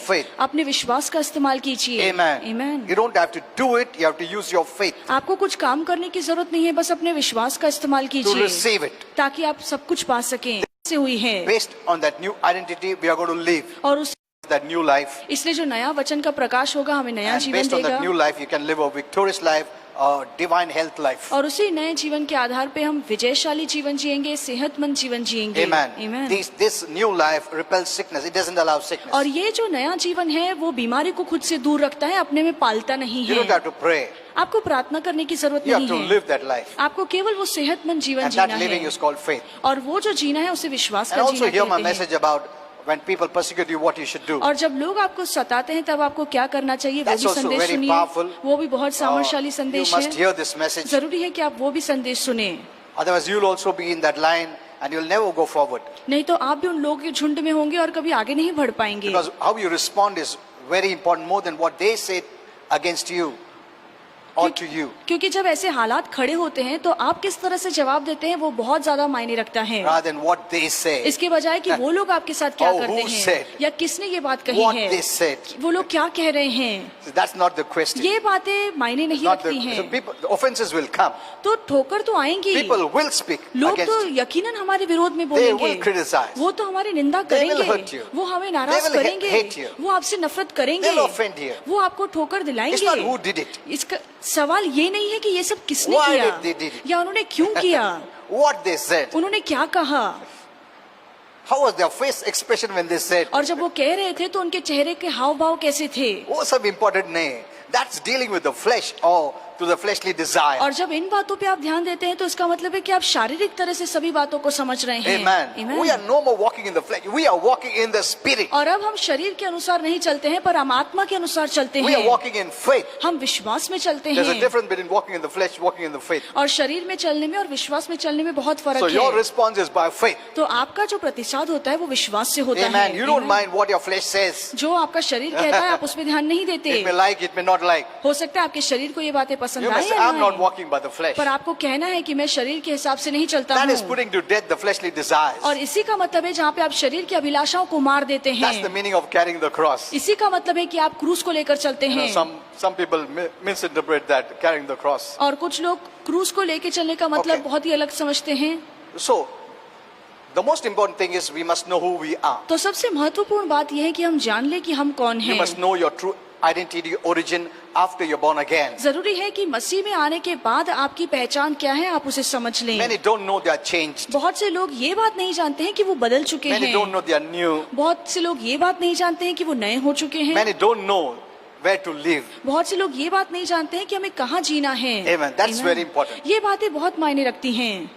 faith. अपने विश्वास का इस्तेमाल कीजिए। Amen. Amen. You don't have to do it, you have to use your faith आपको कुछ काम करने की जरूरत नहीं है, बस अपने विश्वास का इस्तेमाल to कीजिए receive it. ताकि आप सब कुछ पा सकें। से हुई है Based on that new identity, we are going to live और उस that new life. इसलिए जो नया वचन का प्रकाश होगा हमें नया And जीवन based on देगा that new life, you can live a victorious life, a divine health life. और उसी नए जीवन के आधार पे हम विजयशाली जीवन जिएंगे, सेहतमंद जीवन जिएंगे। Amen. Amen. This new life repels sickness. It doesn't allow sickness. और ये जो नया जीवन है वो बीमारी को खुद से दूर रखता है, अपने में पालता नहीं You है। don't have to pray. आपको प्रार्थना करने की जरूरत You have नहीं to है, live that life. आपको केवल वो सेहतमंद जीवन And जीना that living है is called faith. और वो जो जीना है उसे विश्वास And का also जीना hear my कहते हैं। message about when people persecute you, what you should do. और जब लोग आपको सताते हैं तब आपको क्या करना चाहिए, वो That's भी also संदेश very सुनिए। powerful. वो भी बहुत सामर्थ्यशाली You संदेश must है। hear this message. जरूरी है कि आप वो भी संदेश सुने, Otherwise, you'll also be in that line and you'll never go forward. नहीं तो आप भी उन लोगों के झुंड में होंगे और कभी आगे नहीं बढ़ पाएंगे। Because how you respond is very important, more than what they say against you or to you. क्योंकि जब ऐसे हालात खड़े होते हैं तो आप किस तरह से जवाब देते हैं वो बहुत ज्यादा मायने रखता है, Rather than what they say, इसके बजाय कि वो लोग आपके साथ क्या Oh, करते who हैं said? या किसने ये बात कही what है, they said. वो लोग क्या कह रहे हैं, That's not the question. ये बातें मायने नहीं Not रखती the हैं। people, the offenses will come. तो ठोकर तो आएंगी, People will speak लोग against तो you. यकीनन हमारे विरोध में They will बोलेंगे, criticize. वो तो हमारी निंदा They will करेंगे, hurt you. वो हमें They नाराज will करेंगे, hate you. वो आपसे नफरत करेंगे, They'll offend you. वो आपको ठोकर It's दिलाएंगे। not who did it. इसका सवाल ये नहीं है कि ये सब किसने Why किया did they did it? या उन्होंने क्यों किया, What they said. उन्होंने क्या कहा। How was their face expression when they said? और जब वो कह रहे थे तो उनके चेहरे के हाव भाव कैसे थे। वो सब important नहीं। That's dealing with the flesh or to the fleshly desire. और जब इन बातों पे आप ध्यान देते हैं तो इसका मतलब है कि आप शारीरिक तरह से सभी बातों को समझ रहे हैं। Amen. Amen. We are no more walking in the flesh. We are walking in the spirit. और अब हम शरीर के अनुसार नहीं चलते हैं पर हम आत्मा के अनुसार चलते We are हैं, walking in faith. हम विश्वास में चलते There's a हैं। difference between walking in the flesh, walking in the faith. और शरीर में चलने में और विश्वास में चलने में बहुत So फर्क your है। response is by faith. तो आपका जो प्रतिसाद होता है वो विश्वास से होता Amen. है। You don't Amen. mind what your flesh says. जो आपका शरीर कहता है आप उसमें ध्यान नहीं देते। It may like, it may not like. हो सकता है आपके शरीर को ये बातें पसंद You may आए say, या I'm ना not आए, walking by the flesh. पर आपको कहना है कि मैं शरीर के हिसाब से नहीं चलता That is हूँ। putting to death the fleshly desires. और इसी का मतलब है जहाँ पे आप शरीर की अभिलाषाओं को मार देते That's the हैं, meaning of carrying the cross. इसी का मतलब है कि आप क्रूस को लेकर चलते You know, हैं। some people misinterpret that, carrying the cross. और कुछ लोग क्रूस को लेकर चलने का मतलब Okay. बहुत ही अलग समझते हैं। So, the most important thing is we must know who we are. तो सबसे महत्वपूर्ण बात यह है कि हम जान ले कि हम कौन You हैं। must know your true identity, origin after you're born again. जरूरी है कि मसीह में आने के बाद आपकी पहचान क्या है आप उसे समझ लें। Many don't know they are changed. बहुत से लोग ये बात नहीं जानते हैं कि वो बदल चुके Many don't हैं। know they are new. बहुत से लोग ये बात नहीं जानते हैं कि वो नए हो चुके हैं। Many don't know where to live. बहुत से लोग ये बात नहीं जानते हैं कि हमें कहाँ जीना है। Amen. That's Amen. very important. ये बातें बहुत मायने रखती हैं।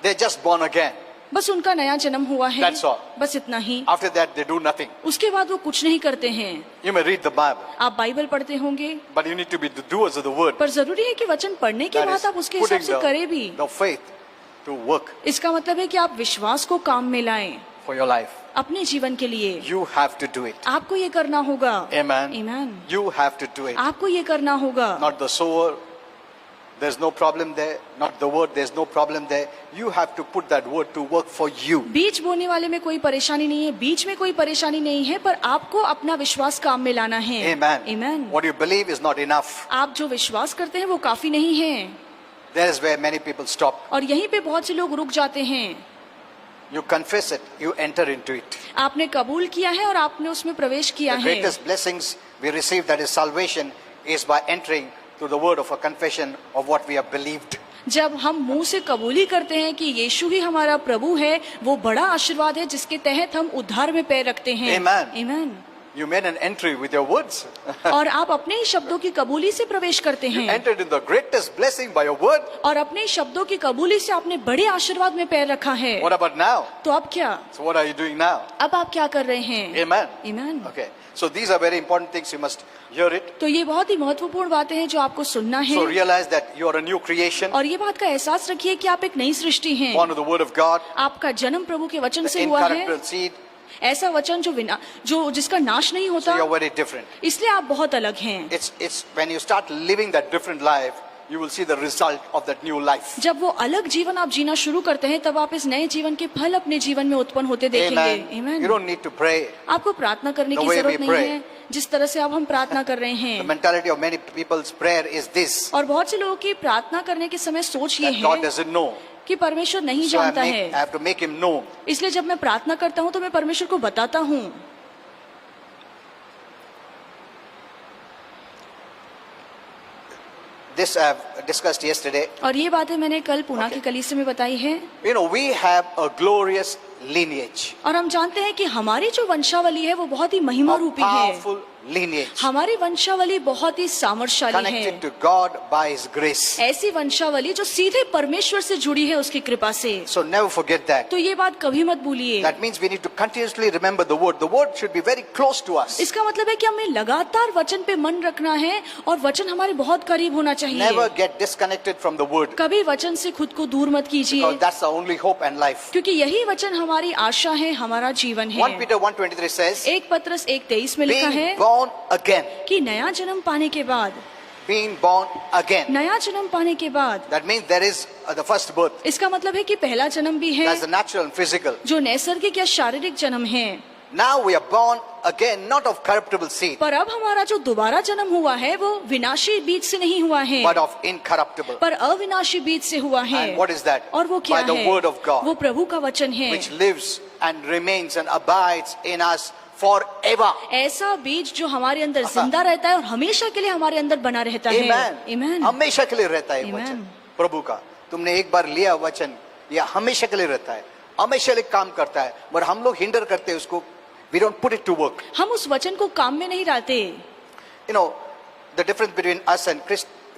They're just born again. बस उनका नया जन्म हुआ है, That's all. बस इतना ही। After that, they do nothing. उसके बाद वो कुछ नहीं करते हैं। You may read the Bible, आप बाइबल पढ़ते होंगे but you need to be the doers of the word. पर जरूरी है कि वचन पढ़ने के That बाद is आप उसके हिसाब putting से करें भी। the faith to work इसका मतलब है कि आप विश्वास को काम में लाएं for your life. अपने जीवन के लिए। You have to do it. आपको ये करना होगा। Amen. Amen. You have to do it. आपको ये करना होगा। Not the sower. There's no problem there. Not the word. There's no problem there. You have to put that word to work for you. बीज बोने वाले में कोई परेशानी नहीं है, बीच में कोई परेशानी नहीं है, पर आपको अपना विश्वास काम में लाना है। Amen. Amen. What you believe is not enough. आप जो विश्वास करते हैं वो काफी नहीं है। That is where many people stop. और यहीं पे बहुत से लोग रुक जाते हैं। You confess it. You enter into it. आपने कबूल किया है और आपने उसमें प्रवेश किया The है। greatest blessings we receive, that is salvation, is by entering through the word of a confession of what we have believed. जब हम मुंह से कबूली करते हैं कि यीशु ही हमारा प्रभु है, वो बड़ा आशीर्वाद है जिसके तहत हम उद्धार में पैर रखते हैं। Amen. Amen. You made an entry with your words. और आप अपने ही शब्दों की कबूली से प्रवेश करते You हैं entered in the greatest blessing by your word. और अपने ही शब्दों की कबूली से आपने बड़े आशीर्वाद में पैर रखा है। What about now? तो अब क्या? So what are you doing now? अब आप क्या कर रहे हैं? Amen. Amen. Okay. So these are very important things. You must hear it. तो ये बहुत ही महत्वपूर्ण बातें हैं जो आपको सुनना है। So realize that you are a new creation, और ये बात का एहसास रखिए कि आप एक नई सृष्टि हैं। born of the word of God, आपका जन्म प्रभु के वचन the से हुआ है, incorruptible seed. ऐसा वचन जो जिसका नाश नहीं So होता, you're very different. इसलिए आप बहुत अलग हैं। It's when you start living that different life, you will see the result of that new life. जब वो अलग जीवन आप जीना शुरू करते हैं तब आप इस नए जीवन के फल अपने जीवन में उत्पन्न होते देखेंगे। Amen. Amen. You don't need to pray. आपको प्रार्थना करने The की way जरूरत we नहीं pray. है जिस तरह से अब हम प्रार्थना कर रहे The हैं। mentality of many people's prayer is this, और बहुत से लोगों की प्रार्थना करने के समय सोच ये that God है doesn't know. कि परमेश्वर नहीं So I जानता है, have to make him know. इसलिए जब मैं प्रार्थना करता हूँ तो मैं परमेश्वर को बताता हूँ। This I have discussed yesterday. और ये बातें मैंने कल पुणे की कलीसिया में बताई है। You know, we have a glorious lineage, और हम जानते हैं कि हमारी जो वंशावली है वो बहुत ही महिमा a रूपी है। powerful lineage, हमारी वंशावली बहुत ही सामर्थशाली है। connected to God by His grace. ऐसी वंशावली जो सीधे परमेश्वर से जुड़ी है उसकी कृपा से। So never forget that. तो ये बात कभी मत भूलिए। That means we need to continuously remember the word. The word should be very close to us. इसका मतलब है कि हमें लगातार वचन पे मन रखना है और वचन हमारे बहुत करीब होना चाहिए। Never get disconnected from the word, कभी वचन से खुद को दूर मत कीजिए, because that's the only hope and life. क्योंकि यही वचन हमारी आशा है, हमारा जीवन 1 है। Peter 1:23 says, 1 पत्रस 1:23 में लिखा है being born again. कि नया जन्म पाने के बाद, Being born again. नया जन्म पाने के बाद, That means there is the first birth. इसका मतलब है कि पहला जन्म भी है That's the natural and physical. जो नैसर्गिक या शारीरिक जन्म है। Now we are born again, not of corruptible seed, पर अब हमारा जो दोबारा जन्म हुआ है वो विनाशी बीज से नहीं हुआ है, but of incorruptible. पर अविनाशी बीज से हुआ है। And what is that? और वो क्या By the है? word of God, वो प्रभु का वचन है, which lives and remains and abides in us forever. ऐसा बीज जो हमारे अंदर जिंदा रहता है और हमेशा के लिए हमारे अंदर बना रहता है। Amen. Amen. हमेशा के लिए रहता है ये Amen. वचन प्रभु का। तुमने एक बार लिया वचन, ये हमेशा के लिए रहता है, हमेशा के लिए काम करता है, मगर हम लोग हिंडर करते हैं उसको। We don't put it to work. हम उस वचन को काम में नहीं डालते। You know, the difference between us and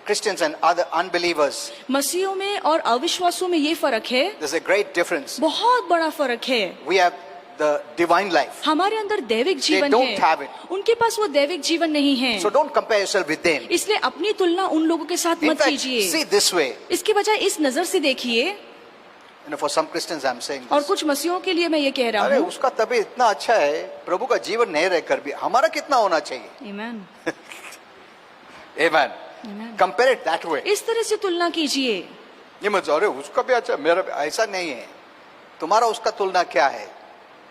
Christians and other unbelievers, मसीहों में और अविश्वासों में ये फर्क है, there's a great difference. बहुत बड़ा फर्क है। We have the divine life. हमारे अंदर दैविक जीवन don't have है, it. उनके पास वो दैविक जीवन नहीं है। So don't compare yourself with them. इसलिए अपनी तुलना उन लोगों के साथ In मत fact, कीजिए। see this way. इसके बजाय इस नजर से देखिए। You know, for some Christians I'm saying और this. कुछ मसीहों के लिए मैं ये कह रहा अरे हूँ। उसका तबीयत इतना अच्छा है, प्रभु का जीवन नहीं रहकर भी हमारा कितना होना चाहिए? Amen. Amen. Amen. Compare it that way. इस तरह से तुलना कीजिए। ये मत अरे उसका भी अच्छा मेरा भी, ऐसा नहीं है। तुम्हारा उसका तुलना क्या है?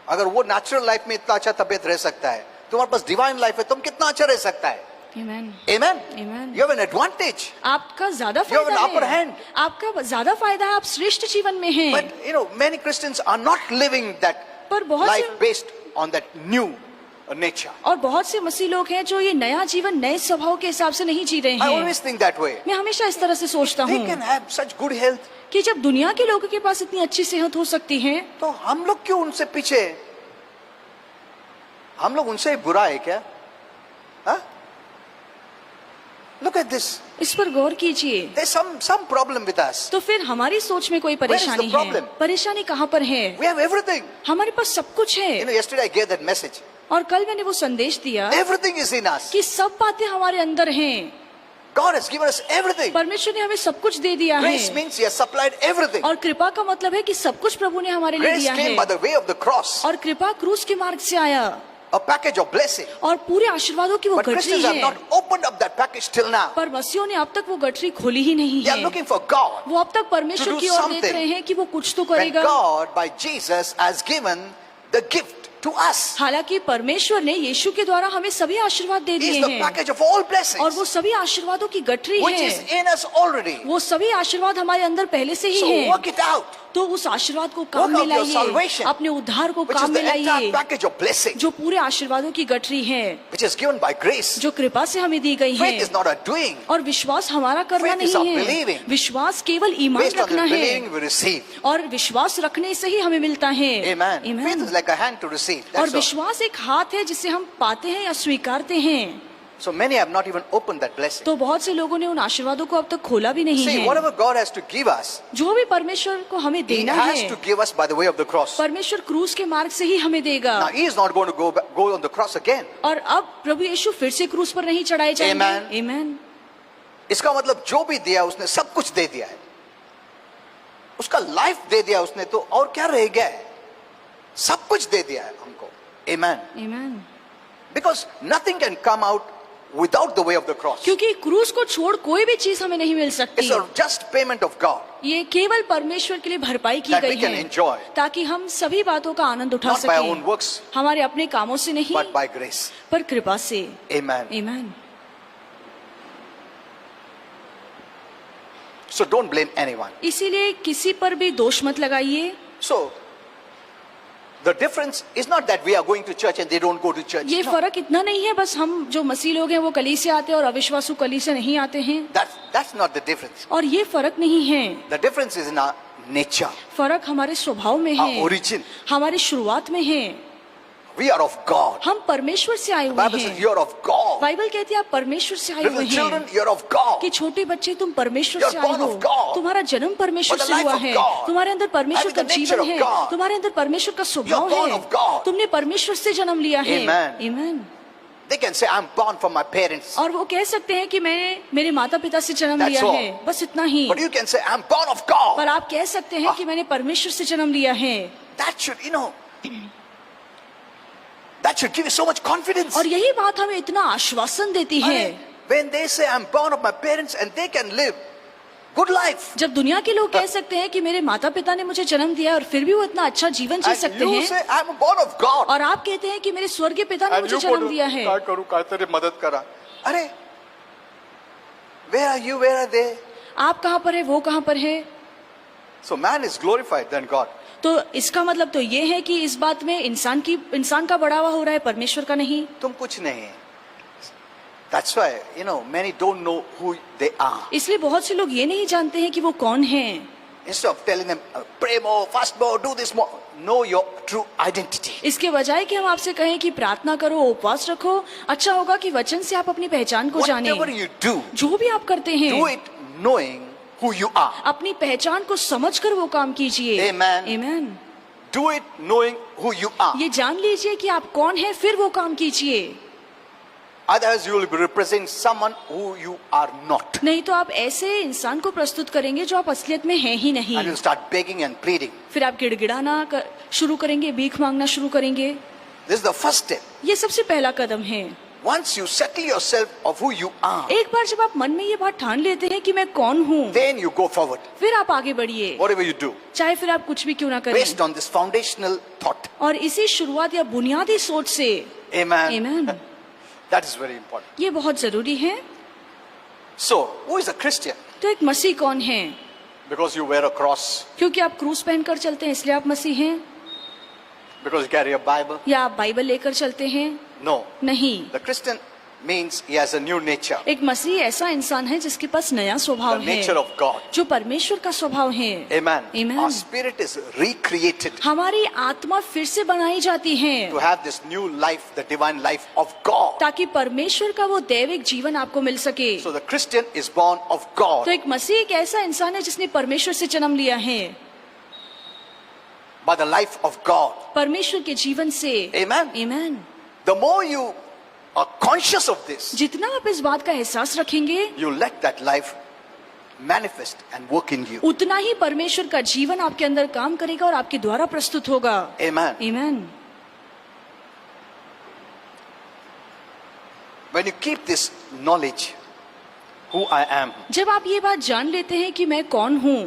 अगर वो नेचुरल लाइफ में इतना अच्छा तबीयत रह सकता है, तुम्हारे पास डिवाइन लाइफ है, तुम कितना अच्छा रह सकता है? Amen. Amen. Amen. You have an advantage. आपका ज्यादा You have an फायदा upper है, hand. आपका ज्यादा फायदा है, आप श्रेष्ठ जीवन में हैं। But you know, many Christians are not living that पर बहुत life से based on that new nature. और बहुत से मसीह लोग हैं जो ये नया जीवन नए स्वभाव के हिसाब से नहीं जी रहे I हैं। always think that way. मैं हमेशा इस तरह से सोचता They हूँ can have such good health. कि जब दुनिया के लोगों के पास इतनी अच्छी सेहत हो सकती है, तो हम लोग क्यों उनसे पीछे? हम लोग उनसे बुरा है क्या? हाँ? Look at this. इस पर गौर कीजिए। There's some problem with us. तो फिर हमारी सोच में कोई परेशानी है। problem? परेशानी कहाँ पर है? We have everything. हमारे पास सब कुछ You है। know, yesterday I gave that message. और कल मैंने वो संदेश दिया Everything is in us. कि सब बातें हमारे अंदर हैं। God has given us everything. परमेश्वर ने हमें सब कुछ दे दिया Grace है। means He has supplied everything. और कृपा का मतलब है कि सब कुछ प्रभु ने हमारे लिए Grace दिया came है। by the way of the cross. और कृपा क्रूस के मार्ग से आया A package of blessing. और पूरे आशीर्वादों की वो But गठरी Christians have है। not opened up that package till now. पर मसीहों ने अब तक वो गठरी खोली ही नहीं They are है। looking for God. वो अब तक परमेश्वर to do की ओर देख something. रहे हैं कि वो कुछ तो When करेगा। God, by Jesus, has given the gift to us. हालांकि परमेश्वर ने यीशु के द्वारा हमें सभी आशीर्वाद दे He दिए is the हैं package of all और blessings, वो सभी आशीर्वादों की गठरी which is है। in us already. वो सभी आशीर्वाद हमारे अंदर पहले से ही So हैं। work it out. तो उस आशीर्वाद को काम Work में out your लाइए, salvation, अपने उद्धार को Which is काम the में entire लाइए, package of blessing, जो पूरे आशीर्वादों की गठरी है, which is given by grace. जो कृपा से हमें दी गई Faith is है। not a doing. और विश्वास हमारा करना Faith is नहीं our है, believing. विश्वास केवल ईमान Based on the रखना है believing we receive. और विश्वास रखने से ही हमें मिलता है। Amen. Faith Amen. is like a hand to receive. और That's all. विश्वास एक हाथ है जिसे हम पाते हैं या स्वीकारते हैं। So many have not even opened that blessing. तो बहुत से लोगों ने उन आशीर्वादों को अब तक खोला भी नहीं See, है। whatever God has to give us, जो भी परमेश्वर को हमें He देना has है, to give us by the way of the cross. परमेश्वर क्रूस के मार्ग से ही हमें देगा। Now He is not going to go on the cross again. और अब प्रभु यीशु फिर से क्रूस पर नहीं चढ़ाए जाएंगे। Amen. Amen. इसका मतलब जो भी दिया उसने सब कुछ दे दिया है, उसका लाइफ दे दिया उसने, तो और क्या रह गया है? सब कुछ दे दिया है हमको। Amen. Amen. Because nothing can come out without the way of the cross. क्योंकि क्रूस को छोड़ कोई भी चीज हमें नहीं मिल It's सकती। a just payment of God ये केवल परमेश्वर के लिए भरपाई की that गई we can है, enjoy, ताकि हम सभी बातों का आनंद उठा not by our own सकें, works, हमारे अपने कामों से नहीं, but by grace. पर कृपा से। Amen. आमीन। So don't blame anyone. इसीलिए किसी पर भी दोष मत लगाइए। So the difference is not that we are going to church and they don't go to church. ये No. फर्क इतना नहीं है बस हम जो मसीह लोग हैं वो कलीसिया से आते हैं और अविश्वासु कलीसिया से नहीं आते हैं, That's not the difference. और ये फर्क नहीं है। The difference is in our nature, फर्क हमारे स्वभाव में our है, origin. हमारी शुरुआत में है। We are of God. हम परमेश्वर से आए The हुए Bible says हैं। you are of God. Bible कहती है आप परमेश्वर से आए हुए Little children, हैं, you are of God. कि छोटे बच्चे तुम परमेश्वर You're से आए born हो, of God. तुम्हारा जन्म परमेश्वर For the से life हुआ of है, God. तुम्हारे अंदर परमेश्वर Having का the nature जीवन of है, God. तुम्हारे अंदर परमेश्वर का स्वभाव born है, of God. तुमने परमेश्वर से जन्म लिया है। Amen. आमीन। They can say, I'm born from my parents. और वो कह सकते हैं कि मैंने मेरे माता पिता से जन्म That's लिया all. है, बस इतना ही। But you can say, I'm born of God. पर आप कह सकते हैं कि मैंने परमेश्वर से जन्म लिया है। That should, that should give you so much confidence. और यही बात हमें इतना आश्वासन देती है। When they say, I'm born of my parents and they can live good life. जब दुनिया के लोग कह सकते हैं कि मेरे माता पिता ने मुझे जन्म दिया और फिर भी वो इतना अच्छा जीवन जी And सकते you हैं, say, I'm born of God. और आप कहते हैं कि मेरे स्वर्गीय पिता ने मुझे जन्म दिया है, काय करू काय तरी मदत करा. अरे, where are you? Where are they? आप कहाँ पर है, वो कहाँ पर है। So man is glorified than God. तो इसका मतलब तो ये है कि इस बात में इंसान का बढ़ावा हो रहा है, परमेश्वर का नहीं। तुम कुछ नहीं है. That's why, many don't know who they are. इसलिए बहुत से लोग ये नहीं जानते हैं कि वो कौन हैं। Instead of telling them, pray more, fast more, do this more, know your true identity. इसके बजाय कि हम आपसे कहें कि प्रार्थना करो, उपवास रखो, अच्छा होगा कि वचन से आप अपनी पहचान को जानें। Whatever you do, जो भी आप करते हैं, do it knowing who you are. अपनी पहचान को समझकर वो काम कीजिए। Amen. आमीन। Do it knowing who you are. ये जान लीजिए कि आप कौन हैं, फिर वो काम कीजिए। Otherwise, you will be representing someone who you are not. नहीं तो आप ऐसे इंसान को प्रस्तुत करेंगे जो आप असलियत में हैं ही नहीं। And you'll start begging and pleading. फिर आप गिड़गिड़ाना शुरू करेंगे, भीख मांगना शुरू करेंगे। This is the first step. ये सबसे पहला कदम है। Once you settle yourself of who you are, एक बार जब आप मन में ये बात ठान लेते हैं कि मैं कौन हूँ, then you go forward. फिर आप आगे बढ़िए, Whatever you do, चाहे फिर आप कुछ भी क्यों ना करें। based on this foundational thought. और इसी शुरुआत या बुनियादी सोच से। Amen. आमीन। That is very important. ये बहुत जरूरी है। So, who is a Christian? तो एक मसीह कौन है? Because you wear a cross, क्योंकि आप क्रूस पहनकर चलते हैं इसलिए आप मसीह हैं, because you carry a Bible? या आप बाइबल लेकर चलते हैं? No. नहीं। The Christian means he has a new nature. एक मसीह ऐसा इंसान है जिसके पास नया The स्वभाव nature है, of God. जो परमेश्वर का स्वभाव है। Amen. Amen. Our spirit is recreated हमारी आत्मा फिर से बनाई जाती है, to have this new life, the divine life of God. ताकि परमेश्वर का वो दैविक जीवन आपको मिल सके। So the Christian is born of God. तो एक मसीह एक ऐसा इंसान है जिसने परमेश्वर से जन्म लिया है, By the life of God. परमेश्वर के जीवन से। Amen. आमीन। The more you are conscious of this, जितना आप इस बात का एहसास रखेंगे, you let that life manifest and work in you. उतना ही परमेश्वर का जीवन आपके अंदर काम करेगा और आपके द्वारा प्रस्तुत होगा। Amen. आमीन। When you keep this knowledge, who I am, जब आप ये बात जान लेते हैं कि मैं कौन हूँ,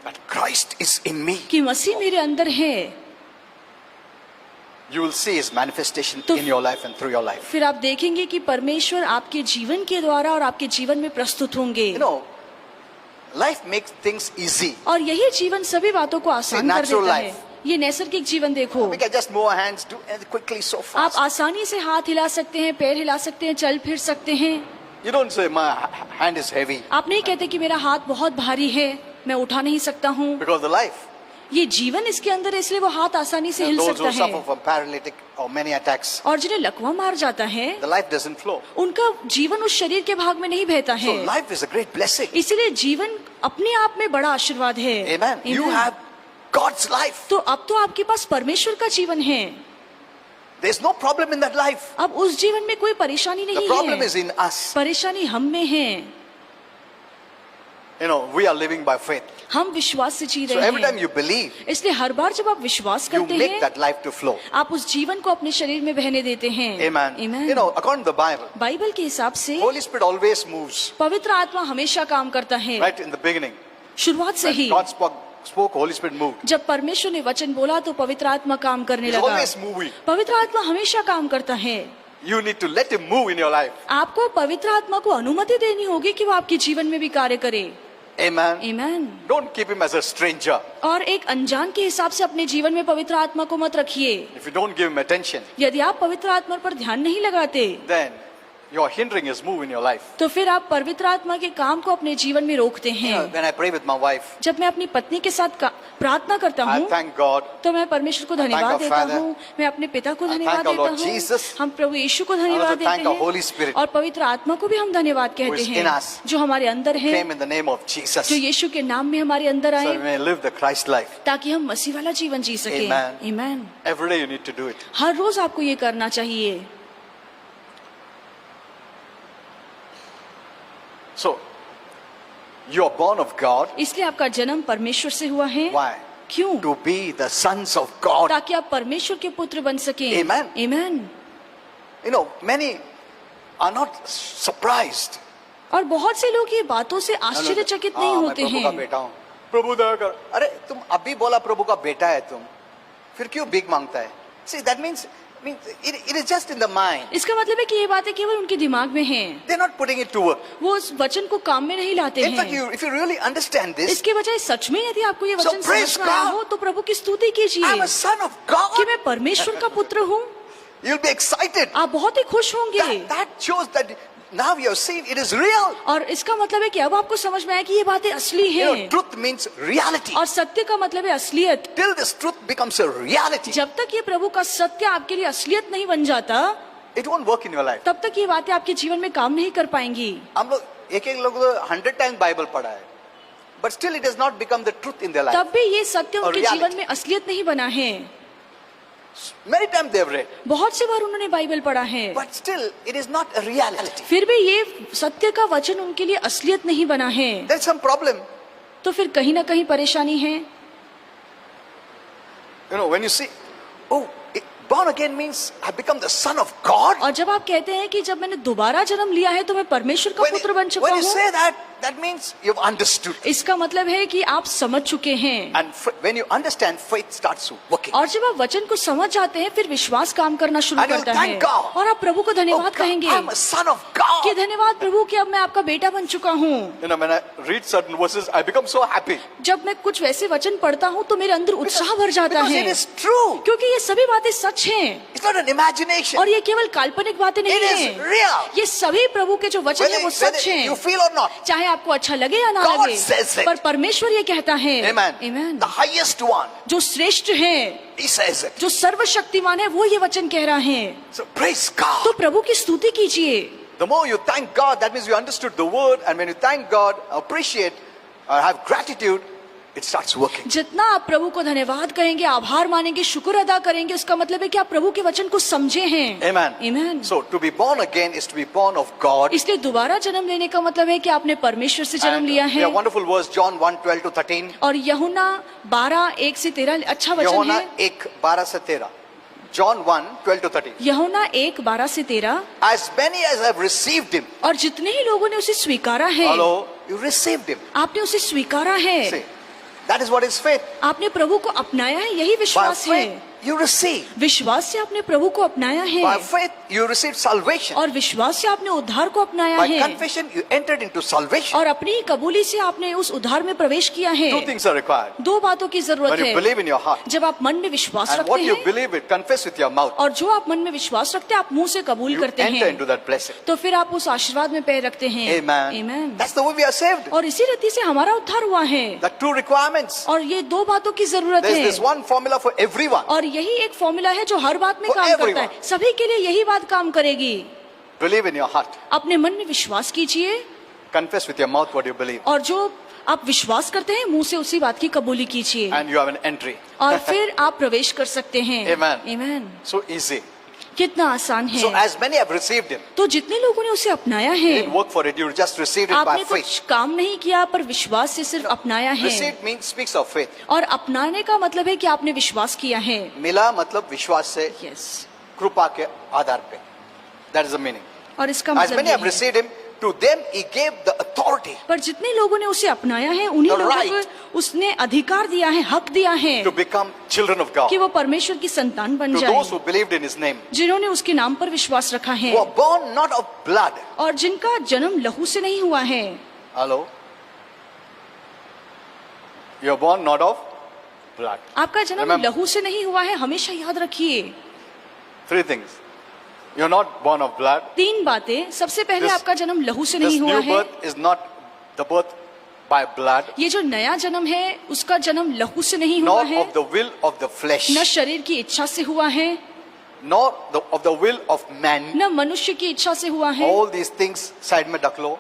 that Christ is in me, कि मसीह मेरे अंदर है, you will see his manifestation तो in your life and through your life. फिर आप देखेंगे कि परमेश्वर आपके जीवन के द्वारा और आपके जीवन में प्रस्तुत होंगे। Life makes things easy. और यही जीवन सभी बातों को आसान See, कर natural देता है। life. ये नैसर्गिक जीवन देखो, We can just move our hands, do it quickly, so आप fast. आसानी से हाथ हिला सकते हैं, पैर हिला सकते हैं, चल फिर सकते हैं। You don't say, my hand is heavy. आप नहीं कहते कि मेरा हाथ बहुत भारी है, मैं उठा नहीं सकता हूँ। Because the life, ये जीवन इसके अंदर है, इसलिए वो हाथ आसानी से हिल those सकता who suffer है। from paralytic or many attacks, और जिन्हें लकवा मार जाता है, the life doesn't flow. उनका जीवन उस शरीर के भाग में नहीं बहता So है। life is a great blessing. इसीलिए जीवन अपने आप में बड़ा आशीर्वाद है। Amen. You Amen. have God's life. तो अब तो आपके पास परमेश्वर का जीवन है। There's no problem in that life. अब उस जीवन में कोई परेशानी The नहीं problem है, is in us. परेशानी हम में है। You know, we are living by faith. हम विश्वास से जी So रहे every time हैं, you believe, इसलिए हर बार जब आप विश्वास you करते make हैं, that life to flow. आप उस जीवन को अपने शरीर में बहने देते हैं। Amen. Amen. You know, according to the Bible, Bible के हिसाब से Holy Spirit always moves. पवित्र आत्मा हमेशा काम करता है। Right in the beginning, शुरुआत से when he God spoke, Holy Spirit moved. जब परमेश्वर ने वचन बोला तो पवित्र आत्मा काम करने He's लगा। always moving. पवित्र आत्मा हमेशा काम करता है। You need to let Him move in your life. आपको पवित्र आत्मा को अनुमति देनी होगी कि वो आपके जीवन में भी कार्य करे। Amen. Amen. Don't keep Him as a stranger. और एक अनजान के हिसाब से अपने जीवन में पवित्र आत्मा को मत रखिए। If you don't give Him attention, यदि आप पवित्र आत्मा पर ध्यान नहीं लगाते, then you're hindering His move in your life. तो फिर आप पवित्र आत्मा के काम को अपने जीवन में रोकते You हैं। know, when I pray with my wife, जब मैं अपनी पत्नी के साथ प्रार्थना करता I हूँ, thank God. तो मैं परमेश्वर को thank धन्यवाद our देता Father. हूँ, मैं अपने पिता को I धन्यवाद thank our देता Lord हूँ, Jesus. हम प्रभु यीशु को I धन्यवाद also thank देते our Holy Spirit, हैं, और पवित्र आत्मा को भी हम धन्यवाद कहते is in हैं, us, जो हमारे अंदर है, came in the name of Jesus. जो यीशु के नाम में हमारे अंदर So आए, we may live the Christ life. ताकि हम मसीह वाला जीवन जी सके। Amen. Amen. Every day you need to do it. हर रोज आपको ये करना चाहिए। So, you are born of God. इसलिए आपका जन्म परमेश्वर से हुआ है। Why? क्यों? To be the sons of God. ताकि आप परमेश्वर के पुत्र बन सके। Amen. Amen. You know, many are not surprised. और बहुत से लोग ये बातों से आश्चर्यचकित नहीं हाँ, मैं होते प्रभु का हैं। बेटा हूँ। प्रभु दया कर। अरे तुम अभी बोला प्रभु का बेटा है तुम, फिर क्यों भीख मांगता है? See, that means it is just in the mind. इसका मतलब है कि ये बातें केवल उनके दिमाग में हैं। They're not putting it to work. वो उस वचन को काम में नहीं लाते In fact, हैं। if you really understand this, इसके बजाय सच में यदि आपको ये So वचन praise समझ में आया God. हो तो प्रभु की स्तुति कीजिए I'm a son of God. कि मैं परमेश्वर का पुत्र हूँ। You'll be excited. आप बहुत ही खुश होंगे। That shows that now you have seen it is real. और इसका मतलब है कि अब आपको समझ में आया कि ये बातें असली You know, हैं। truth means reality. और सत्य का मतलब है असलियत। Till this truth becomes a reality, जब तक ये प्रभु का सत्य आपके लिए असलियत नहीं बन जाता, it won't work in your life. तब तक ये बातें आपके जीवन में काम नहीं कर पाएंगी। हम लोग एक लोग 100 times बाइबल पढ़ा है, but still it has not become the truth in their life. तब भी ये सत्य और उनके reality. जीवन में असलियत नहीं बना है। Many times they have read, बहुत से बार उन्होंने बाइबल पढ़ा है, but still it is not a reality. फिर भी ये सत्य का वचन उनके लिए असलियत नहीं बना है। There's some problem. तो फिर कहीं ना कहीं परेशानी है। You know, when you see, oh, born again means I become the son of God. और जब आप कहते हैं कि जब मैंने दोबारा जन्म लिया है तो मैं परमेश्वर का पुत्र बन चुका when you हूँ, say that means you've understood. इसका मतलब है कि आप समझ चुके हैं। And when you understand, faith starts working. और जब आप वचन को समझ जाते हैं फिर विश्वास काम करना शुरू And you'll करता है। thank God. और आप प्रभु को Oh धन्यवाद God, कहेंगे I'm a son of God. कि धन्यवाद प्रभु कि अब मैं आपका बेटा बन चुका हूँ। You know, when I read certain verses, I become so happy. जब मैं कुछ वैसे वचन पढ़ता हूँ तो मेरे अंदर उत्साह भर जाता Because है, it is true. क्योंकि ये सभी बातें सच हैं It's not an imagination. और ये केवल काल्पनिक बातें नहीं It is हैं। real. ये सभी प्रभु के जो वचन है वो सच Whether you हैं, feel or not. चाहे आपको अच्छा लगे या ना God लगे, says it. पर परमेश्वर ये कहता है। Amen. Amen. The highest one, जो श्रेष्ठ है, He says it. जो सर्वशक्तिमान है, वो ये वचन कह रहा है। So praise God. तो प्रभु की स्तुति कीजिए। The more you thank God, that means you understood the word, and when you thank God, appreciate, have gratitude, it starts working. जितना आप प्रभु को धन्यवाद करेंगे, आभार मानेंगे, शुक्र अदा करेंगे, उसका मतलब है कि आप प्रभु के वचन को समझे हैं। Amen. Amen. So to be born again is to be born of God. इसलिए दोबारा जन्म लेने का मतलब है कि आपने परमेश्वर से जन्म And लिया we है। have wonderful verse, John 1:12-13. और यूहन्ना 12:1-13 अच्छा वचन यूहन्ना है। 1:12-13. John 1:12-13. यूहन्ना 1:12-13। As many as have received Him. और जितने ही लोगों ने उसे स्वीकारा है, Hello, you received Him. आपने उसे स्वीकारा है, See, that is what is faith. आपने प्रभु को अपनाया है, यही By विश्वास faith, है। you receive. विश्वास से आपने प्रभु को अपनाया है, By faith, you received salvation. और विश्वास से आपने उद्धार को अपनाया By है, confession, you entered into salvation. और अपनी ही कबूली से आपने उस उद्धार में प्रवेश किया है। Two things are required. दो बातों की जरूरत When you है। believe in your heart, जब आप मन में विश्वास and रखते what you हैं, believe it, confess with your mouth, और जो आप मन में विश्वास रखते हैं आप मुंह से कबूल you करते enter हैं, into that blessing. तो फिर आप उस आशीर्वाद में पैर रखते हैं। Amen. Amen. That's the way we are saved. और इसी रीति से हमारा उद्धार हुआ है। The two requirements. और ये दो बातों की जरूरत There's है, this one formula for everyone. और यही एक फॉर्मूला है जो हर बात में For काम करता everyone. है। सभी के लिए यही बात काम करेगी। Believe in your heart. अपने मन में विश्वास कीजिए, Confess with your mouth what you believe. और जो आप विश्वास करते हैं मुंह से उसी बात की कबूली कीजिए, And you have an entry. और फिर आप प्रवेश कर सकते हैं। Amen. Amen. So easy. कितना आसान है। So as many have received him, तो जितने लोगों ने उसे अपनाया you है, didn't work for it, you just received it by आपने faith. कुछ काम नहीं किया पर विश्वास से सिर्फ अपनाया है। Received means speaks of faith. और अपनाने का मतलब है कि आपने विश्वास किया है। मिला मतलब विश्वास से, यस, कृपा के आधार पे. That is the meaning. और इसका As मतलब many ये have है, received him, to them he gave the authority पर जितने लोगों ने उसे अपनाया है उन्हीं The लोगों right को उसने अधिकार दिया है, हक दिया है to become children of God. कि वो परमेश्वर की संतान बन To जाए, those who believed in his name, जिन्होंने उसके नाम पर विश्वास रखा है who are born not of blood. और जिनका जन्म लहू से नहीं हुआ है। Hello? You are born not of blood. आपका जन्म Remember. लहू से नहीं हुआ है, हमेशा याद रखिए। 3 things. You are not born of blood. 3 बातें। सबसे पहले This- आपका जन्म लहू से This नहीं हुआ new है। birth is not the birth by blood, ये जो नया जन्म है उसका जन्म लहू से नहीं हुआ nor है, of the will of the flesh, न शरीर की इच्छा से हुआ है, nor of the will of man. न मनुष्य की इच्छा से हुआ है। All these things side में रख लो,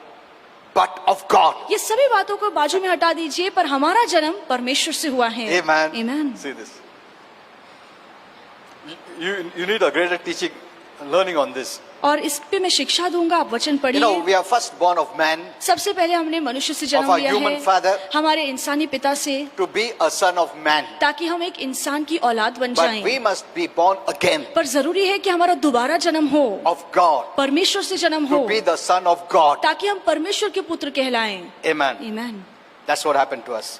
but of God. ये सभी बातों को बाजू में हटा दीजिए, पर हमारा जन्म परमेश्वर से हुआ है। Amen. Amen. See this. You need a greater teaching, learning on this. और इस पे मैं शिक्षा दूंगा, आप वचन You know, पढ़िए। we are first born of man सबसे पहले हमने मनुष्य से Of जन्म our लिया human है, father. हमारे इंसानी पिता से, to be a son of man, ताकि हम एक इंसान की औलाद बन but जाएं। we must be born again पर जरूरी है कि हमारा दोबारा जन्म हो, of God, परमेश्वर से जन्म हो, to be the son of God. ताकि हम परमेश्वर के पुत्र कहलाएं। Amen. Amen. That's what happened to us.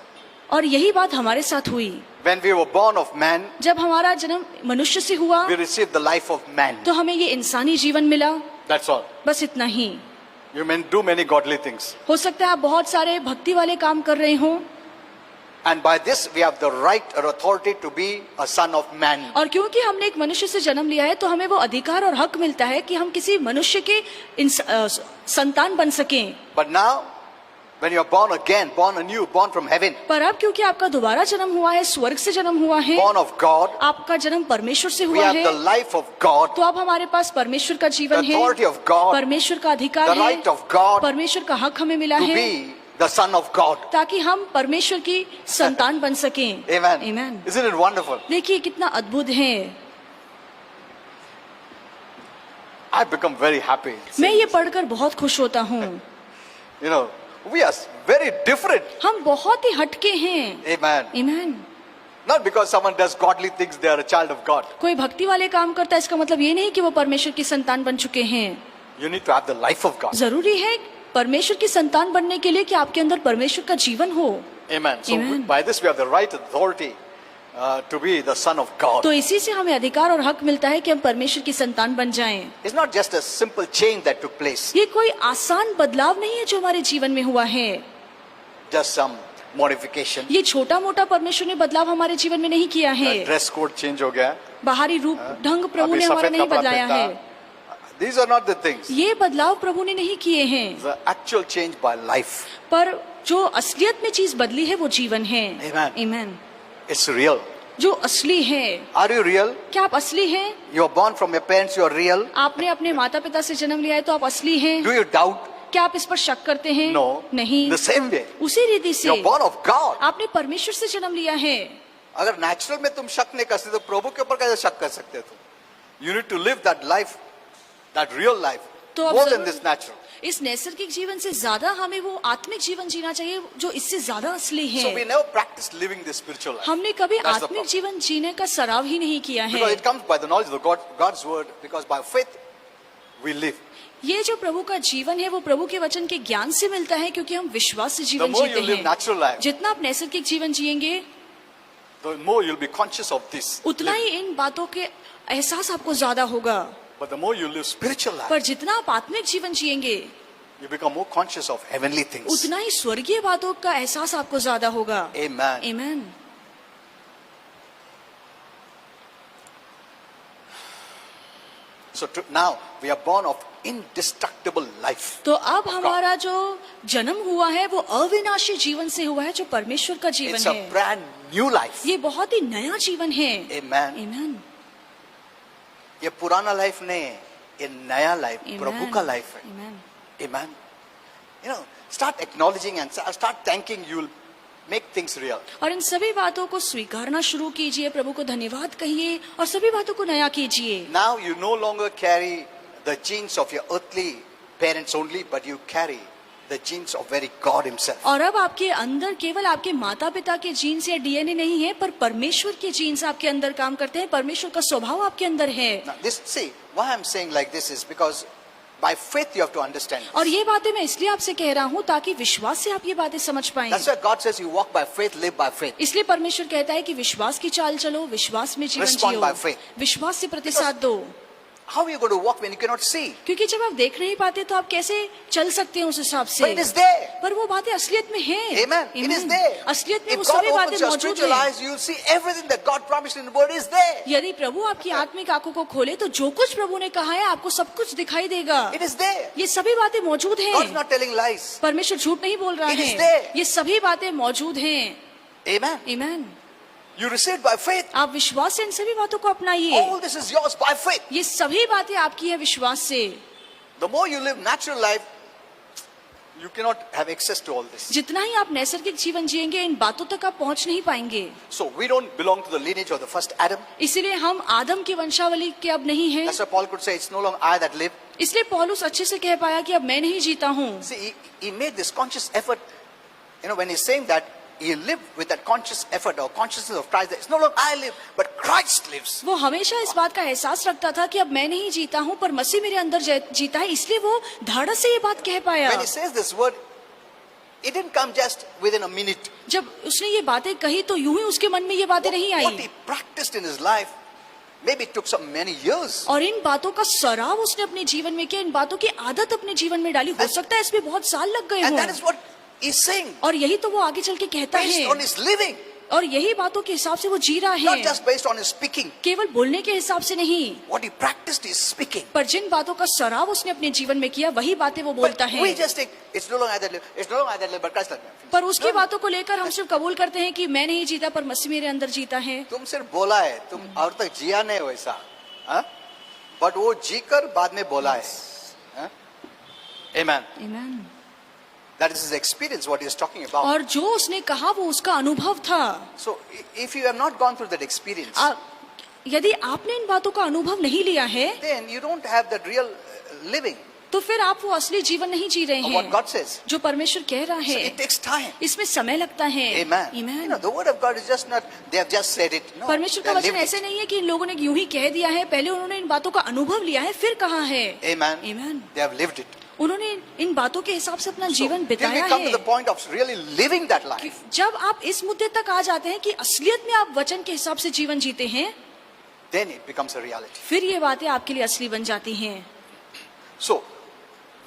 और यही बात हमारे साथ हुई। When we were born of man, जब हमारा जन्म मनुष्य से हुआ we received the life of man. तो हमें ये इंसानी जीवन मिला, That's all. बस इतना ही। You may do many godly things. हो सकता है आप बहुत सारे भक्ति वाले काम कर रहे हो, And by this we have the right or authority to be a son of man. और क्योंकि हमने एक मनुष्य से जन्म लिया है तो हमें वो अधिकार और हक मिलता है कि हम किसी मनुष्य के संतान बन सकें। But now, when you are born again, born anew, born from heaven, पर अब क्योंकि आपका दोबारा जन्म हुआ है, स्वर्ग से जन्म हुआ है, born of God, आपका जन्म परमेश्वर से we हुआ have है, the life of God, तो अब हमारे पास परमेश्वर का the जीवन है, authority of God, परमेश्वर का अधिकार the है, right of God परमेश्वर का हक हमें मिला to है, be the son of God. ताकि हम परमेश्वर की संतान बन सकें। Amen. Amen. Isn't it wonderful? देखिए कितना अद्भुत है। I've become very happy. मैं ये पढ़कर बहुत खुश होता हूँ। You know, we are very different. हम बहुत ही हटके हैं। Amen. Amen. Not because someone does godly things, they are a child of God. कोई भक्ति वाले काम करता है इसका मतलब ये नहीं कि वो परमेश्वर की संतान बन चुके हैं। You need to have the life of God. जरूरी है परमेश्वर की संतान बनने के लिए कि आपके अंदर परमेश्वर का जीवन हो। Amen. So Amen. by this we have the right authority to be the son of God. तो इसी से हमें अधिकार और हक मिलता है कि हम परमेश्वर की संतान बन जाएं। It's not just a simple change that took place, ये कोई आसान बदलाव नहीं है जो हमारे जीवन में हुआ है। just some modification. ये छोटा मोटा परमेश्वर ने बदलाव हमारे जीवन में नहीं किया है। Dress code change हो गया. बाहरी रूप ढंग प्रभु अभी ने हमारा सफेद नहीं कपड़ा बदलाया पहनता. है। These are not the things. ये बदलाव प्रभु ने नहीं किए हैं, The actual change by life. पर जो असलियत में चीज बदली है वो जीवन है। Amen. Amen. It's real. जो असली है। Are you real? क्या आप असली हैं? You are born from your parents, you are real. आपने अपने माता पिता से जन्म लिया है तो आप असली हैं। Do you doubt? क्या आप इस पर शक करते हैं? No. नहीं। The same way. उसी रीति से You are born of God. आपने परमेश्वर से जन्म लिया है। अगर नेचुरल में तुम शक नहीं कर सकते तो प्रभु के ऊपर कैसे शक कर सकते हो? You need to live that life, that real life, तो अब more than जरूर- this natural. इस नैसर्गिक जीवन से ज्यादा हमें वो आत्मिक जीवन जीना चाहिए जो इससे ज्यादा असली So we है। never practice living this spiritual life. हमने कभी That's the आत्मिक problem. जीवन जीने का सराव ही नहीं किया है। Because it comes by the knowledge of God's word, because by faith we live. ये जो प्रभु का जीवन है वो प्रभु के वचन के ज्ञान से मिलता है, क्योंकि हम विश्वास से The जीवन more you जीते live हैं। natural life, जितना आप नैसर्गिक जीवन जिएंगे the more you'll be conscious of this. उतना ही इन बातों के एहसास आपको ज्यादा होगा। But the more you live spiritual life, पर जितना आप आत्मिक जीवन जिएंगे you become more conscious of heavenly things. उतना ही स्वर्गीय बातों का एहसास आपको ज्यादा होगा। Amen. Amen. So now we are born of indestructible life. तो अब हमारा जो जन्म हुआ है वो अविनाशी जीवन से हुआ है जो परमेश्वर का जीवन It's a है। brand new life. ये बहुत ही नया जीवन है। Amen. Amen. ये पुराना लाइफ नहीं है, ये नया लाइफ Amen. प्रभु का लाइफ है. Amen. Amen. You know, start acknowledging and start thanking. You'll Make things real. और इन सभी बातों को स्वीकारना शुरू कीजिए, प्रभु को धन्यवाद कहिए और सभी बातों को नया कीजिए। Now you no longer carry the genes of your earthly parents only, but you carry the genes of very God himself. और अब आपके अंदर केवल आपके माता पिता के जीन्स या डीएनए नहीं है, पर परमेश्वर के जीन्स आपके अंदर काम करते हैं, परमेश्वर का स्वभाव आपके अंदर है। Now this, see, why I'm saying like this is because by faith you have to understand this. और ये बातें मैं इसलिए आपसे कह रहा हूँ ताकि विश्वास से आप ये बातें समझ पाएं। That's why God says you walk by faith, live by faith. इसलिए परमेश्वर कहता है कि विश्वास की चाल चलो, विश्वास में जीवन Respond by जियो, faith. विश्वास से प्रतिसाद दो। How are you going to walk when you cannot see? क्योंकि जब आप देख नहीं पाते तो आप कैसे चल सकते हैं उस हिसाब से? But it is there. पर वो बातें असलियत में हैं। Amen. It is Amen. there. असलियत में If वो God सभी opens बातें your मौजूद spiritual हैं। eyes, you'll see everything that God promised in the Word is there. यदि प्रभु आपकी आत्मिक आंखों को खोले तो जो कुछ प्रभु ने कहा है आपको सब कुछ दिखाई देगा। It is there. ये सभी बातें मौजूद God is हैं। not telling lies. परमेश्वर झूठ नहीं बोल रहा It is है। there. ये सभी बातें मौजूद हैं। Amen. आमीन। You receive by faith. आप विश्वास से इन सभी बातों को अपनाइए। All this is yours by faith. ये सभी बातें आपकी है विश्वास से। The more you live natural life, you cannot have access to all this. जितना ही आप नैसर्गिक जीवन जिएंगे इन बातों तक आप पहुंच नहीं पाएंगे। So we don't belong to the lineage of the first Adam. इसीलिए हम आदम की वंशावली के अब नहीं हैं। That's why Paul could say, it's no longer I that live. इसलिए पौलुस अच्छे से कह पाया कि अब मैं नहीं जीता हूँ। See, he made this conscious effort. You know, when he's saying that, he lived with that conscious effort or consciousness of Christ. That it's no longer I live, but Christ lives. वो हमेशा इस बात का एहसास रखता था कि अब मैं नहीं जीता हूँ पर मसीह मेरे अंदर जीता है, इसलिए वो धाड़स से ये बात कह पाया। When he says this word, it didn't come just within a minute. जब उसने ये बातें कही तो यूं ही उसके मन में ये बातें नहीं What I he practiced in his life, maybe it took some many years. और इन बातों का सराव उसने अपने जीवन में किया, इन बातों की आदत अपने जीवन में डाली। हो सकता है इसमें बहुत साल लग गए And that is हों what he's saying. और यही तो वो आगे चल के कहता Based है on his living, और यही बातों के हिसाब से वो जी रहा not है, just based on his speaking. केवल बोलने के हिसाब से नहीं, What he practiced is speaking. पर जिन बातों का सराव उसने अपने जीवन में किया वही बातें वो बोलता But है। we just take, it's no longer I that live, it's no longer I that live, but Christ that lives. पर उसकी बातों को लेकर हम सिर्फ कबूल करते हैं कि मैं नहीं जीता पर मसीह मेरे अंदर जीता है। तुम सिर्फ बोला है, तुम और तक जिया नहीं वैसा, बट वो जीकर बाद में बोला है। Amen. आमीन। That is his experience, what he is talking about. और जो उसने कहा वो उसका अनुभव था। So if you have not gone through that experience, यदि आपने इन बातों का अनुभव नहीं लिया है then you don't have that real living तो फिर आप वो असली जीवन नहीं जी रहे of what हैं God says. जो परमेश्वर कह रहा So है। it takes time. इसमें समय लगता है। Amen. You आमीन। know, the word of God is just not, they have just said it. No, परमेश्वर they का have वचन lived ऐसे it. नहीं है कि इन लोगों ने यूं ही कह दिया है, पहले उन्होंने इन बातों का अनुभव लिया है फिर कहा है। Amen. Amen. They have lived it. उन्होंने इन बातों के हिसाब से अपना So, जीवन till we बिताया come to है। the point of really living that life, जब आप इस मुद्दे तक आ जाते हैं कि असलियत में आप वचन के हिसाब से जीवन जीते हैं, then it becomes a reality. फिर ये बातें आपके लिए असली बन जाती हैं। So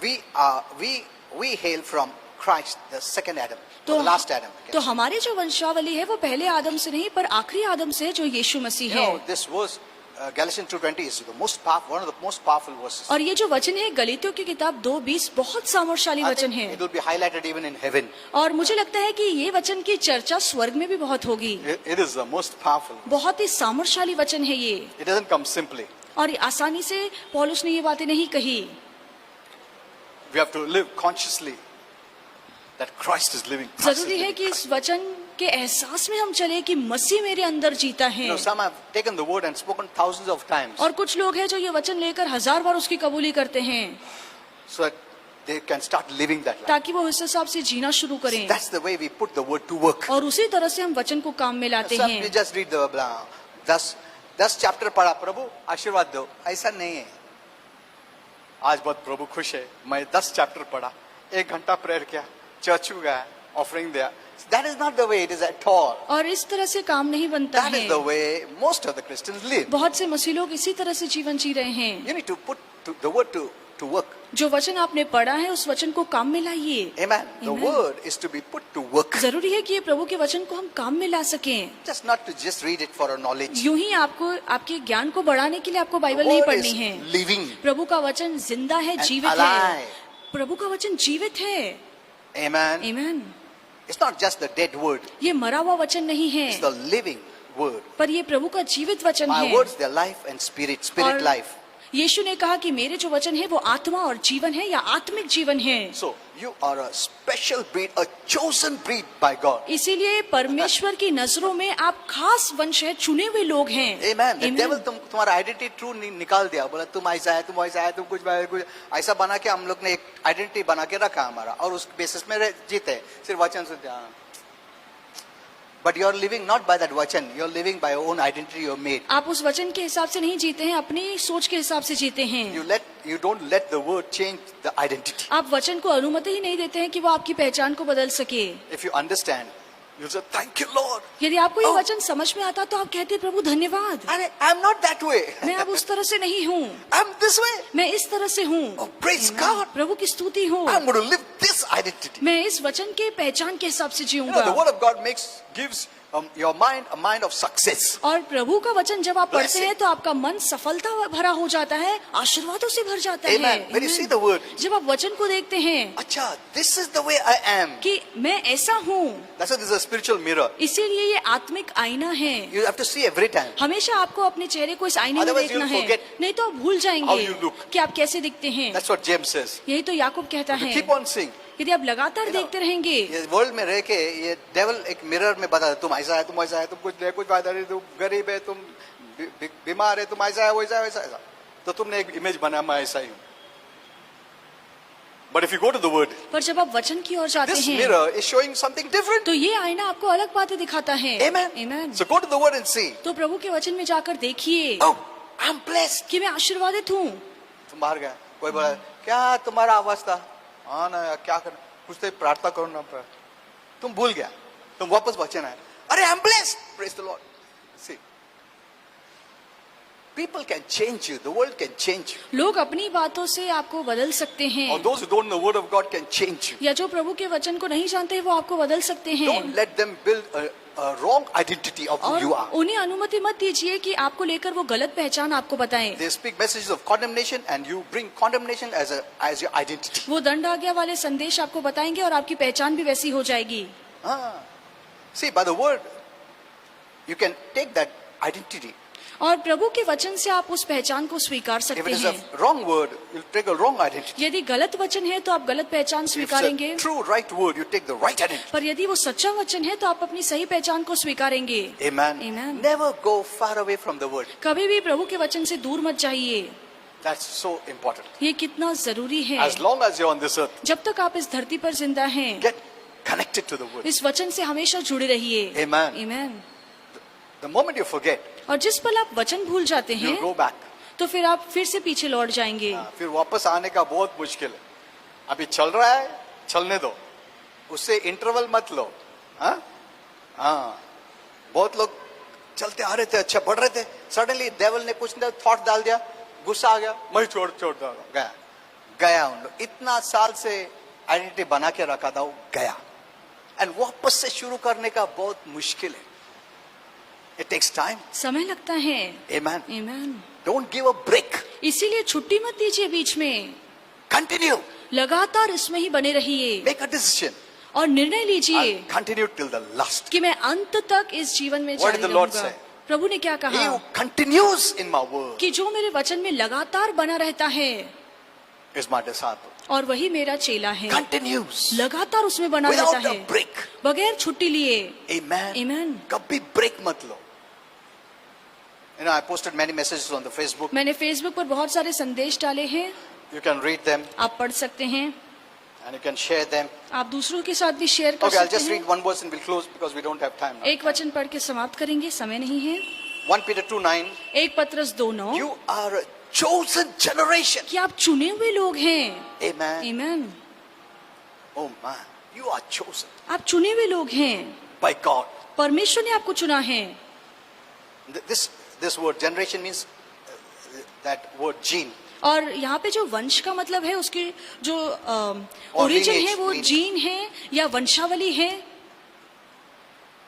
we hail from Christ, the second Adam, तो, or the last Adam. तो हमारी जो वंशावली है वो पहले आदम से नहीं पर आखिरी आदम से है जो यीशु मसीह You है। know, this verse, Galatians 2:20 is the most powerful, one of the most powerful verses. और ये जो वचन है गलीतियों की किताब 2:20 बहुत सामर्थशाली I वचन think है it will be highlighted even in heaven. और मुझे लगता है कि ये वचन की चर्चा स्वर्ग में भी बहुत होगी। It is the most powerful. बहुत ही सामर्थशाली वचन है ये It doesn't come simply. और आसानी से पौलुस ने ये बातें नहीं कही। We have to live consciously that Christ is living. Christ is जरूरी है living. कि इस वचन के एहसास में हम चले कि मसीह मेरे अंदर जीता है। You know, some have taken the word and spoken thousands of times और कुछ लोग हैं जो ये वचन लेकर 1000 बार उसकी कबूली करते हैं so that they can start living that life. ताकि वो उस हिसाब से जीना शुरू करें That's the way we put the word to work. और उसी तरह से हम वचन को काम में लाते Some हैं। we just read the 10 chapter पढ़ा, प्रभु आशीर्वाद दो, ऐसा नहीं है। आज बहुत प्रभु खुश है, मैं 10 चैप्टर पढ़ा, 1 घंटा प्रेयर किया, चर्च में गया, ऑफरिंग दिया। That is not the way it is at all. और इस तरह से काम नहीं बनता That है। is the way most of the Christians live. बहुत से मसीह लोग इसी तरह से जीवन जी रहे हैं। You need to put the word to work. जो वचन आपने पढ़ा है उस वचन को काम में लाइए। Amen. The Amen. word is to be put to work. जरूरी है कि ये प्रभु के वचन को हम काम में ला सकें। Just not to just read it for a knowledge. यूं ही आपको आपके ज्ञान को बढ़ाने के लिए आपको The बाइबल नहीं word पढ़नी is है। living प्रभु का वचन जिंदा है, and जीवित है। alive. प्रभु का वचन जीवित है। Amen. आमीन। It's not just the dead word. ये मरा हुआ वचन नहीं है It's the living word. पर ये प्रभु का जीवित वचन My है। words, they're life and spirit और life. यीशु ने कहा कि मेरे जो वचन है वो आत्मा और जीवन है या आत्मिक जीवन है। So you are a special breed, a chosen breed by God. इसीलिए परमेश्वर की नजरों में आप खास वंश है, चुने हुए लोग हैं। Amen. The Amen. devil तुम्हारा आइडेंटिटी ट्रू निकाल दिया, बोला तुम ऐसा है, तुम कुछ ऐसा बना के हम लोग ने एक आइडेंटिटी बना के रखा हमारा, और उस बेसिस में जीते, सिर्फ वचन सुनते। But you are living not by that वचन, you are living by your own identity you have made. आप उस वचन के हिसाब से नहीं जीते हैं, अपनी सोच के हिसाब से जीते हैं। You don't let the word change the identity. आप वचन को अनुमति ही नहीं देते हैं कि वो आपकी पहचान को बदल सके। If you understand, you say thank you Lord. यदि आपको ये Oh. वचन समझ में आता तो आप कहते हैं प्रभु धन्यवाद, I'm not that way. मैं अब उस तरह से नहीं हूँ, I'm this way. मैं इस तरह से हूँ। Oh, praise God. प्रभु की स्तुति हो, I'm going to live this identity. मैं इस वचन के पहचान के हिसाब से You know, जीऊंगा। the word of God gives your mind a mind of success. और प्रभु का वचन जब आप पढ़ते Blessing. हैं तो आपका मन सफलता भरा हो जाता है, आशीर्वादों से भर जाता है। Amen. When you Amen. see the word, जब आप वचन को देखते हैं अच्छा, this is the way I am. कि मैं ऐसा हूँ, That's why this is a spiritual mirror. इसीलिए ये आत्मिक आईना है। You have to see every time. हमेशा आपको अपने चेहरे को इस आईने में Otherwise देखना you'll है, forget नहीं तो आप भूल how जाएंगे you look. कि आप कैसे दिखते हैं। That's what James says. यही तो याकूब कहता You है, keep on seeing. यदि आप लगातार You know, देखते रहेंगे, ये वर्ल्ड में रह के ये डेविल एक मिरर में बता तुम ऐसा है, तुम कुछ फायदा नहीं, तुम गरीब है, तुम बीमार है, तुम ऐसा है, वैसा, तो तुमने एक इमेज बना, मैं ऐसा ही हूं। But if you go to the word, पर जब आप वचन की ओर जाते this हैं mirror is showing something different. तो ये आईना आपको अलग बातें दिखाता है। Amen. Amen. So go to the word and see. तो प्रभु के वचन में जाकर देखिए Oh, I'm blessed. कि मैं आशीर्वादित हूँ। तुम बाहर गया, कोई बोला क्या तुम्हारा अवस्था, हाँ ना यार, क्या करना, कुछ तो प्रार्थना करो ना, तुम भूल गया, तुम वापस वचन आए, अरे I'm blessed, praise the Lord. See, people can change you, the world can change you, लोग अपनी बातों से आपको बदल सकते or हैं, those who don't know the word of God can change you. या जो प्रभु के वचन को नहीं जानते हैं वो आपको बदल सकते हैं। Don't let them build a wrong identity of who और you are. उन्हें अनुमति मत दीजिए कि आपको लेकर वो गलत पहचान आपको बताएं। They speak messages of condemnation and you bring condemnation as your identity. वो दंड आज्ञा वाले संदेश आपको बताएंगे और आपकी पहचान भी वैसी हो जाएगी। See, by the word, you can take that identity. और प्रभु के वचन से आप उस पहचान को स्वीकार If सकते it is हैं। a wrong word, you'll take a wrong identity. यदि गलत वचन है तो आप गलत पहचान If it's स्वीकारेंगे, a true right word, you take the right identity. पर यदि वो सच्चा वचन है तो आप अपनी सही पहचान को स्वीकारेंगे। Amen. Amen. Never go far away from the word. कभी भी प्रभु के वचन से दूर मत जाइए, That's so important. ये कितना जरूरी है। As long as you're on this earth, जब तक आप इस धरती पर जिंदा हैं, get connected to the word. इस वचन से हमेशा जुड़े रहिए। Amen. Amen. The moment you forget, और जिस पल आप वचन भूल जाते हैं you'll go back. तो फिर आप फिर से पीछे लौट जाएंगे। फिर वापस आने का बहुत मुश्किल है। अभी चल रहा है, चलने दो, उससे इंटरवल मत लो। हाँ, बहुत लोग चलते आ रहे थे, अच्छा बढ़ रहे थे, सडनली डेविल ने कुछ थॉट डाल दिया, गुस्सा आ गया, मैं छोड़ गया उन लोग। इतना साल से आइडेंटिटी बना के रखा था, वो गया, एंड वापस से शुरू करने का बहुत मुश्किल है। It takes time. समय लगता है। Amen. Amen. Don't give a break. इसीलिए छुट्टी मत दीजिए बीच में, Continue. लगातार इसमें ही बने रहिए Make a decision. और निर्णय लीजिए I'll continue till the last. कि मैं अंत तक इस जीवन में What did जारी the Lord रहूंगा। say? प्रभु ने क्या He कहा who continues in my word कि जो मेरे वचन में लगातार बना रहता है is my disciple. और वही मेरा चेला है। Continues लगातार उसमें बना without रहता a है, break. बगैर छुट्टी लिए। Amen. Amen. कभी break मत लो. You know, I posted many messages on the Facebook. मैंने फेसबुक पर बहुत सारे संदेश डाले हैं, You can read them आप पढ़ सकते हैं, and you can share them. आप दूसरों के साथ भी शेयर कर Okay, I'll सकते just read हैं। one verse and we'll close because we don't have time now. एक वचन पढ़ के समाप्त करेंगे, समय नहीं है। 1 Peter 2:9. एक पत्रस 2:9 You are a chosen generation. कि आप चुने हुए लोग हैं। Amen. Amen. Oh man, you are chosen आप चुने हुए लोग हैं, by God. परमेश्वर ने आपको चुना है। This word generation means that word gene. और यहाँ पे जो वंश का मतलब है, उसकी जो Or ओरिजिन lineage, है वो lineage. जीन है या वंशावली है।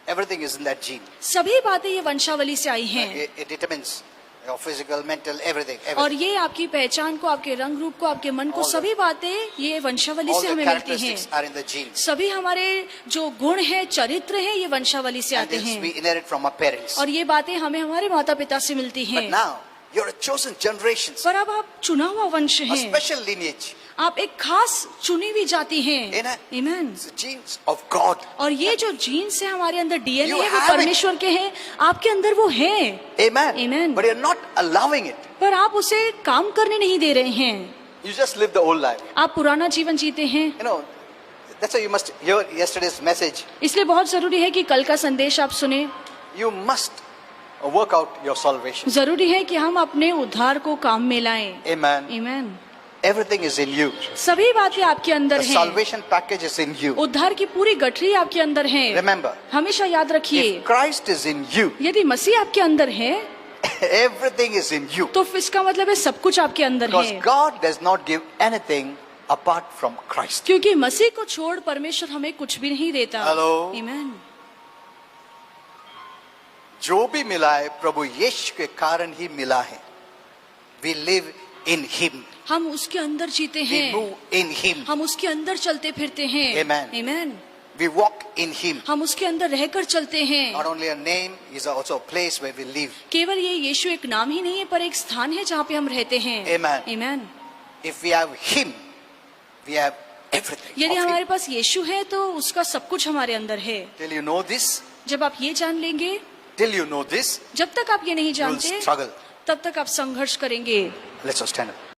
Everything is in that gene. सभी बातें ये वंशावली से आई हैं It determines your physical, mental, everything. और ये आपकी पहचान को, आपके रंग रूप को, आपके मन को, All the- सभी बातें ये वंशावली All से the हमें मिलती हैं। characteristics are in the gene. सभी हमारे जो गुण है, चरित्र है, ये वंशावली से And आते this we हैं inherit from our parents. और ये बातें हमें हमारे माता पिता से मिलती But हैं। now, You're a chosen generation, पर अब आप चुना हुआ वंश a हैं, special lineage. आप एक खास चुनी हुई जाति हैं। Amen. Amen. It's the genes of God. और ये जो जीन्स है हमारे अंदर, डीएनए You है, वो have it. परमेश्वर के हैं, आपके अंदर वो है। Amen. Amen. But you're not allowing it. पर आप उसे काम करने नहीं दे रहे हैं, You just live the old life. आप पुराना जीवन जीते हैं। You know, that's why you must hear yesterday's message. इसलिए बहुत जरूरी है कि कल का संदेश आप सुने। You must work out your salvation. जरूरी है कि हम अपने उद्धार को काम में लाएं। Amen. Amen. Everything is in you. सभी बातें आपके अंदर The हैं। salvation package is in you. उद्धार की पूरी गठरी आपके अंदर है। Remember, हमेशा याद रखिए, if Christ is in you, यदि मसीह आपके अंदर है everything is in you. तो इसका मतलब है सब कुछ आपके अंदर Because है, God does not give anything apart from Christ. क्योंकि मसीह को छोड़ परमेश्वर हमें कुछ भी नहीं देता। Hello. Amen. जो भी मिला है प्रभु यीशु के कारण ही मिला है. We live in Him. हम उसके अंदर जीते We हैं, move in Him. हम उसके अंदर चलते फिरते हैं। Amen. Amen. We walk in Him. हम उसके अंदर रहकर चलते हैं। Not only a name, is also a place where we live. केवल ये यीशु एक नाम ही नहीं है, पर एक स्थान है जहाँ पे हम रहते हैं। Amen. Amen. If we have Him, we have everything. यदि of हमारे Him. पास यीशु है तो उसका सब कुछ हमारे अंदर है। Till you know this, जब आप ये जान लेंगे, till you know this, जब तक आप ये नहीं you will जानते, struggle. तब तक आप संघर्ष करेंगे। Let's all stand up.